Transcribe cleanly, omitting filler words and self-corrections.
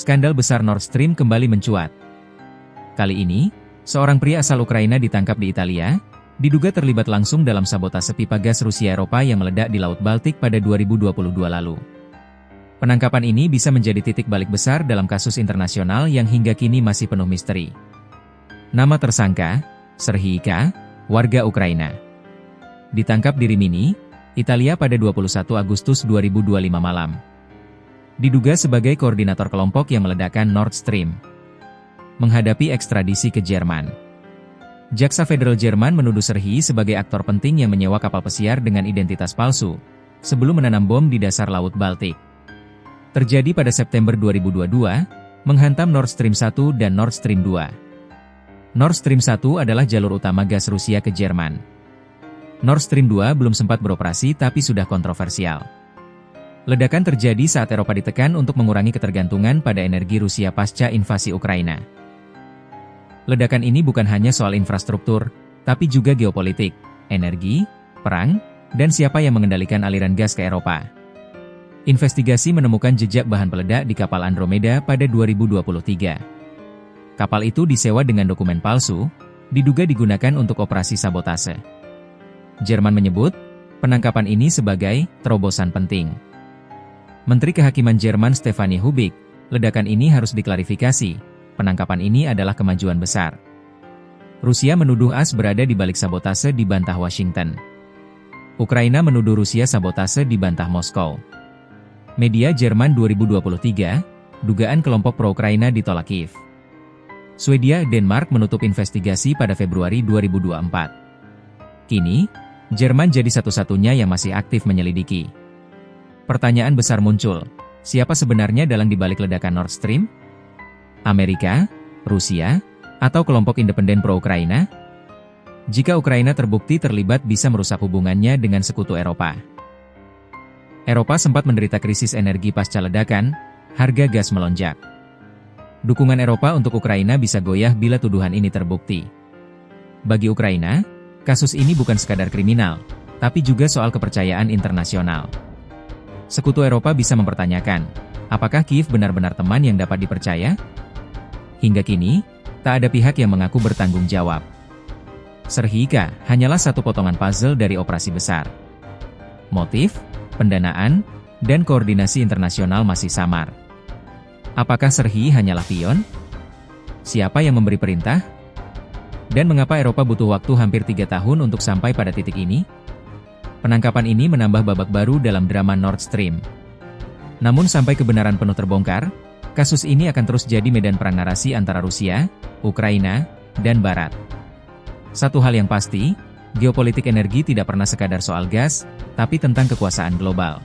skandal besar Nord Stream kembali mencuat. Kali ini, seorang pria asal Ukraina ditangkap di Italia, diduga terlibat langsung dalam sabotase pipa gas Rusia Eropa yang meledak di Laut Baltik pada 2022 lalu. Penangkapan ini bisa menjadi titik balik besar dalam kasus internasional yang hingga kini masih penuh misteri. Nama tersangka, Serhii K., warga Ukraina. Ditangkap di Rimini, Italia pada 21 Agustus 2025 malam. Diduga sebagai koordinator kelompok yang meledakkan Nord Stream. Menghadapi ekstradisi ke Jerman. Jaksa Federal Jerman menuduh Serhii sebagai aktor penting yang menyewa kapal pesiar dengan identitas palsu, sebelum menanam bom di dasar Laut Baltik. Terjadi pada September 2022, menghantam Nord Stream 1 dan Nord Stream 2. Nord Stream 1 adalah jalur utama gas Rusia ke Jerman. Nord Stream 2 belum sempat beroperasi tapi sudah kontroversial. Ledakan terjadi saat Eropa ditekan untuk mengurangi ketergantungan pada energi Rusia pasca invasi Ukraina. Ledakan ini bukan hanya soal infrastruktur, tapi juga geopolitik, energi, perang, dan siapa yang mengendalikan aliran gas ke Eropa. Investigasi menemukan jejak bahan peledak di kapal Andromeda pada 2023. Kapal itu disewa dengan dokumen palsu, diduga digunakan untuk operasi sabotase. Jerman menyebut, penangkapan ini sebagai terobosan penting. Menteri Kehakiman Jerman Stefanie Hubig, ledakan ini harus diklarifikasi, penangkapan ini adalah kemajuan besar. Rusia menuduh AS berada di balik sabotase dibantah Washington. Ukraina menuduh Rusia sabotase dibantah Moskow. Media Jerman 2023, dugaan kelompok pro-Ukraina ditolak Kiev. Swedia Denmark menutup investigasi pada Februari 2024. Kini, Jerman jadi satu-satunya yang masih aktif menyelidiki. Pertanyaan besar muncul, siapa sebenarnya dalang dibalik ledakan Nord Stream? Amerika, Rusia, atau kelompok independen pro-Ukraina? Jika Ukraina terbukti terlibat bisa merusak hubungannya dengan sekutu Eropa. Eropa sempat menderita krisis energi pasca ledakan, harga gas melonjak. Dukungan Eropa untuk Ukraina bisa goyah bila tuduhan ini terbukti. Bagi Ukraina, kasus ini bukan sekadar kriminal, tapi juga soal kepercayaan internasional. Sekutu Eropa bisa mempertanyakan, apakah Kiev benar-benar teman yang dapat dipercaya? Hingga kini, tak ada pihak yang mengaku bertanggung jawab. Serhii K. hanyalah satu potongan puzzle dari operasi besar. Motif, pendanaan, dan koordinasi internasional masih samar. Apakah Serhii hanyalah pion? Siapa yang memberi perintah? Dan mengapa Eropa butuh waktu hampir 3 tahun untuk sampai pada titik ini? Penangkapan ini menambah babak baru dalam drama Nord Stream. Namun sampai kebenaran penuh terbongkar, kasus ini akan terus jadi medan perang narasi antara Rusia, Ukraina, dan Barat. Satu hal yang pasti, geopolitik energi tidak pernah sekadar soal gas, tapi tentang kekuasaan global.